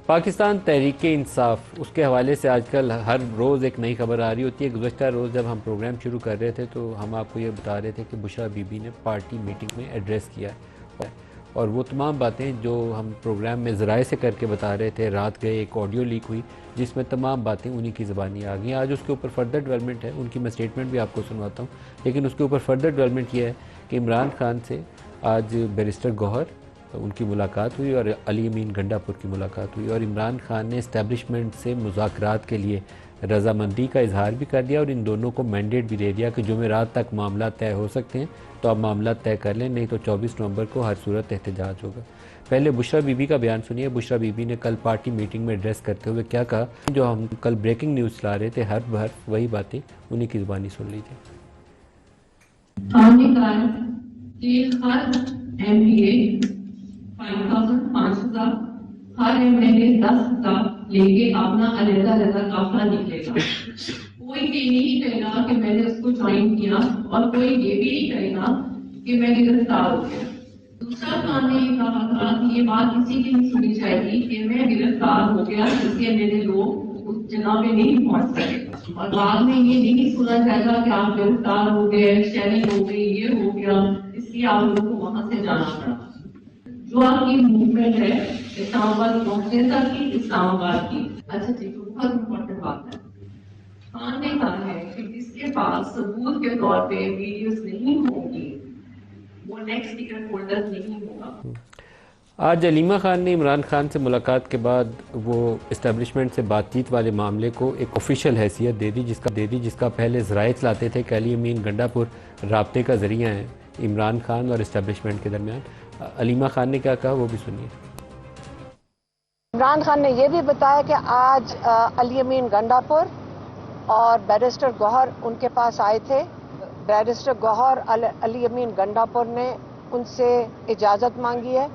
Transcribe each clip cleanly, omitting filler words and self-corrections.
पाकिस्तान तहरीक इंसाफ, उसके हवाले से आजकल हर रोज़ एक नई खबर आ रही होती है। गुज़श्ता रोज़ जब हम प्रोग्राम शुरू कर रहे थे तो हम आपको ये बता रहे थे कि बुशरा बीबी ने पार्टी मीटिंग में एड्रेस किया है और वो तमाम बातें जो हम प्रोग्राम में ज़राए से करके बता रहे थे, रात गए एक ऑडियो लीक हुई जिसमें तमाम बातें उन्हीं की ज़बानी आ गई। आज उसके ऊपर फर्दर डेवलपमेंट है, उनकी मैं स्टेटमेंट भी आपको सुनवाता हूँ, लेकिन उसके ऊपर फर्दर डेवलपमेंट यह है कि इमरान खान से आज बैरिस्टर गौहर उनकी मुलाकात हुई और अली अमीन गंडापुर की मुलाकात हुई और इमरान खान ने इस्टेब्लिशमेंट से मुज़ाकरात के लिए रजामंदी का इजहार भी कर दिया और इन दोनों को मैंडेट भी दे दिया कि जुमेरात तक मामला तय हो सकते हैं तो आप मामला तय कर लें, नहीं तो 24 नवंबर को हर सूरत एहतजाज होगा। पहले बुशरा बीबी का बयान सुनिए। बुशरा बीबी ने कल पार्टी मीटिंग में एड्रेस करते हुए क्या कहा, जो हम कल ब्रेकिंग न्यूज़ चला रहे थे, हर भर वही बातें उन्हीं की ज़ुबानी सुन लीजिए। हमने कहा कि हर MPA 5,000 हर MLA 10,000 लेके अपना अलग-अलग काफिला निकलेगा। कोई ये नहीं कहेगा कि मैंने उसको ज्वाइन किया और कोई ये भी नहीं कहेगा कि मैं गिरफ्तार हो गया। दूसरा काम ने कहा था कि ये बात किसी की नहीं सुनी जाएगी कि मैं गिरफ्तार हो गया इसलिए मेरे लोग उस जगह पे नहीं पहुंच सके, और बाद में ये नहीं सुना जाएगा कि आप गिरफ्तार हो गए, शेयरिंग हो गई, ये हो गया, इसलिए आप लोगों को वहां से जाना पड़ा। जो आपकी मूवमेंट है इस्लामाबाद पहुंचने तक की, इस्लामाबाद की, अच्छा ठीक है, बहुत इम्पोर्टेंट बात है। खान ने कहा है कि जिसके पास सबूत के तौर पे वीडियोस नहीं होंगी वो नेक्स्ट टिकट होल्डर नहीं होगा। आज अलीमा खान ने इमरान खान से मुलाकात के बाद वो इस्टेब्लिशमेंट से बातचीत वाले मामले को एक ऑफिशियल हैसियत दे दी जिसका पहले ज़राए चलाते थे कि अली अमीन गंडापुर राब्ते का ज़रिया है इमरान खान और इस्टेब्लिशमेंट के दरमियान। अलीमा खान ने क्या कहा वो भी सुनिए। इमरान खान ने यह भी बताया कि आज अली अमीन गंडापुर और बैरिस्टर गौहर उनके पास आए थे। बैरिस्टर गौहर अली अमीन गंडापुर ने उनसे इजाज़त मांगी है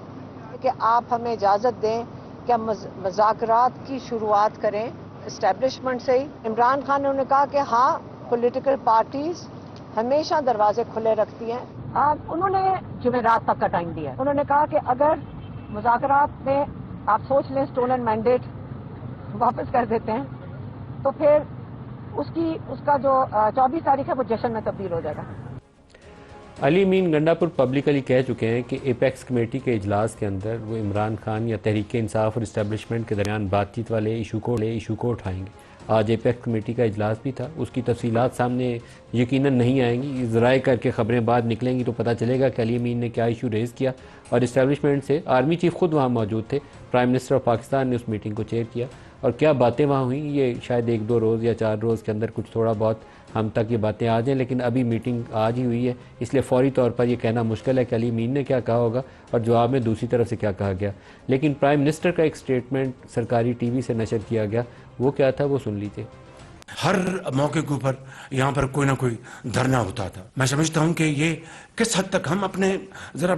कि आप हमें इजाज़त दें कि हम मुज़ाकरात की शुरुआत करें इस्टेब्लिशमेंट से ही। इमरान खान ने उन्हें कहा कि हाँ, पॉलिटिकल पार्टीज हमेशा दरवाजे खुले रखती हैं। उन्होंने जुमेरात तक का टाइम दिया है। उन्होंने कहा कि अगर मुज़ाकरात में आप सोच लें स्टोलन मैंडेट वापस कर देते हैं तो फिर उसका जो 24 तारीख है वो जश्न में तब्दील हो जाएगा। अली अमीन गंडापुर पब्लिकली कह चुके हैं कि एपेक्स कमेटी के इजलास के अंदर वो इमरान खान या तहरीक इंसाफ और इस्टेब्लिशमेंट के दरमियान बातचीत वाले इशू को उठाएंगे। आज एपेक्स कमेटी का इजलास भी था, उसकी तफसीलात सामने यकीनन नहीं आएंगी। ज़राए करके खबरें बाद निकलेंगी तो पता चलेगा कि अली अमीन ने क्या इशू रेज़ किया। और इस्टेब्लिशमेंट से आर्मी चीफ खुद वहाँ मौजूद थे, प्राइम मिनिस्टर ऑफ पाकिस्तान ने उस मीटिंग को चेयर किया और क्या बातें वहाँ हुई ये शायद 1-2 रोज़ या 4 रोज़ के अंदर कुछ थोड़ा बहुत हम तक ये बातें आ जाएँ, लेकिन अभी मीटिंग आज ही हुई है इसलिए फ़ौरी तौर पर यह कहना मुश्किल है कि अली अमीन ने क्या कहा होगा और जवाब में दूसरी तरफ से क्या कहा गया। लेकिन प्राइम मिनिस्टर का एक स्टेटमेंट सरकारी TV से नशर किया गया, वो क्या था वो सुन लीजिए। हर मौके के ऊपर यहाँ पर कोई ना कोई धरना होता था। मैं समझता हूँ कि ये किस हद तक हम अपने ज़रा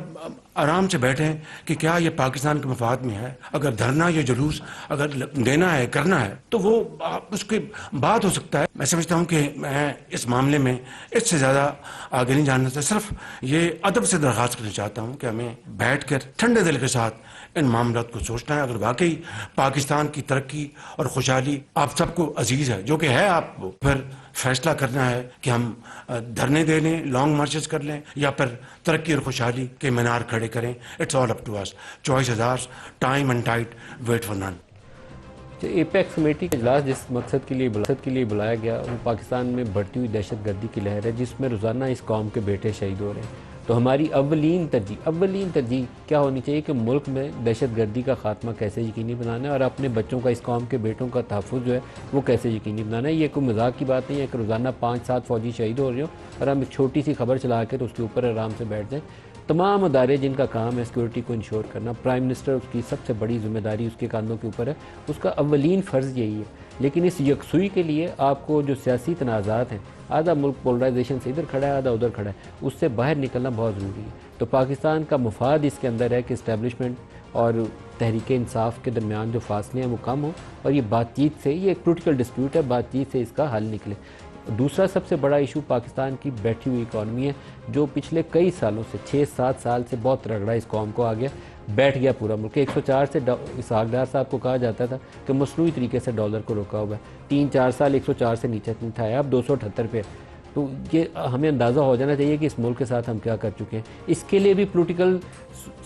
आराम से बैठें कि क्या ये पाकिस्तान के मफाद में है। अगर धरना या जुलूस अगर देना है, करना है तो वो उसके बाद हो सकता है। मैं समझता हूँ कि मैं इस मामले में इससे ज़्यादा आगे नहीं जानना चाहता। सिर्फ ये अदब से दरख्वास्त करना चाहता हूँ कि हमें बैठ कर ठंडे दिल के साथ इन मामलों को सोचना है। अगर वाकई पाकिस्तान की तरक्की और खुशहाली आप सबको अजीज है, जो कि है आपको, फिर फैसला करना है कि हम धरने दे लें, लॉन्ग मार्चेस कर लें या फिर तरक्की और खुशहाली के मीनार खड़े करें। It's all up to us. Choice is ours, time and tide, wait for none. Apex committee का इजलास जिस मकसद के लिए बुलाया गया वो पाकिस्तान में बढ़ती हुई दहशतगर्दी की लहर है जिसमें रोज़ाना इस कौम के बेटे शहीद हो रहे हैं। तो हमारी अव्वलीन तरजीह क्या होनी चाहिए कि मुल्क में दहशतगर्दी का खात्मा कैसे यकीनी बनाना है और अपने बच्चों का, इस कौम के बेटों का तहफ़्फ़ुज़ जो है वो कैसे यकीनी बनाना है। ये कोई मजाक की बात नहीं है कि रोज़ाना 5-7 फ़ौजी शहीद हो रहे हो और हम एक छोटी सी खबर चला के तो उसके ऊपर आराम से बैठ जाएँ। तमाम अदारे जिनका काम है सिक्योरिटी को इंश्योर करना, प्राइम मिनिस्टर उसकी सबसे बड़ी जिम्मेदारी उसके कांधों के ऊपर है, उसका अव्वलीन फ़र्ज़ यही है। लेकिन इस यकसुई के लिए आपको जो सियासी तनाज़ात हैं, आधा मुल्क पोलराइजेशन से इधर खड़ा है, आधा उधर खड़ा है, उससे बाहर निकलना बहुत ज़रूरी है। तो पाकिस्तान का मुफाद इसके अंदर है कि इस्टेब्लिशमेंट और तहरीक इंसाफ के दरमियान जो फासले हैं वो कम हो और ये बातचीत से, ये एक पोलिटिकल डिस्प्यूट है, बातचीत से इसका हल निकले। दूसरा सबसे बड़ा इशू पाकिस्तान की बैठी हुई इकॉनमी है जो पिछले कई सालों से 6-7 साल से बहुत रगड़ा इस कौम को आ गया। बैठ गया पूरा मुल्क। 104 से इसहाक डार साहब को कहा जाता था कि मसनूई तरीके से डॉलर को रोका हुआ है, 3-4 साल 104 से नीचे नहीं था, अब 278 पे। तो ये हमें अंदाज़ा हो जाना चाहिए कि इस मुल्क के साथ हम क्या कर चुके हैं। इसके लिए भी पॉलिटिकल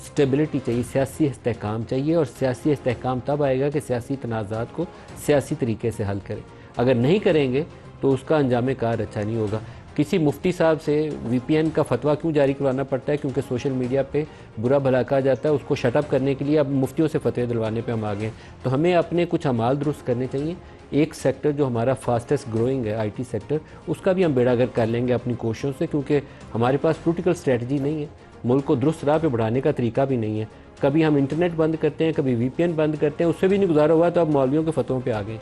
स्टेबिलिटी चाहिए, सियासी इस्तेहकाम चाहिए, और सियासी इस्तेहकाम तब आएगा कि सियासी तनाज़ात को सियासी तरीके से हल करें। अगर नहीं करेंगे तो उसका अंजाम कार अच्छा नहीं होगा। किसी मुफ्ती साहब से VPN का फतवा क्यों जारी करवाना पड़ता है? क्योंकि सोशल मीडिया पे बुरा भला कहा जाता है, उसको शटअप करने के लिए अब मुफ्तियों से फतवे दिलवाने पे हम आ गए। तो हमें अपने कुछ अमाल दुरुस्त करने चाहिए। एक सेक्टर जो हमारा फास्टेस्ट ग्रोइंग है, IT सेक्टर, उसका भी हम बेड़ागर्क कर लेंगे अपनी कोशिशों से, क्योंकि हमारे पास पॉलिटिकल स्ट्रेटजी नहीं है, मुल्क को दुरुस्त राह पे बढ़ाने का तरीका भी नहीं है। कभी हम इंटरनेट बंद करते हैं, कभी VPN बंद करते हैं, उससे भी नहीं गुजारा हुआ तो अब मौलवियों के फतवों पे आ गए।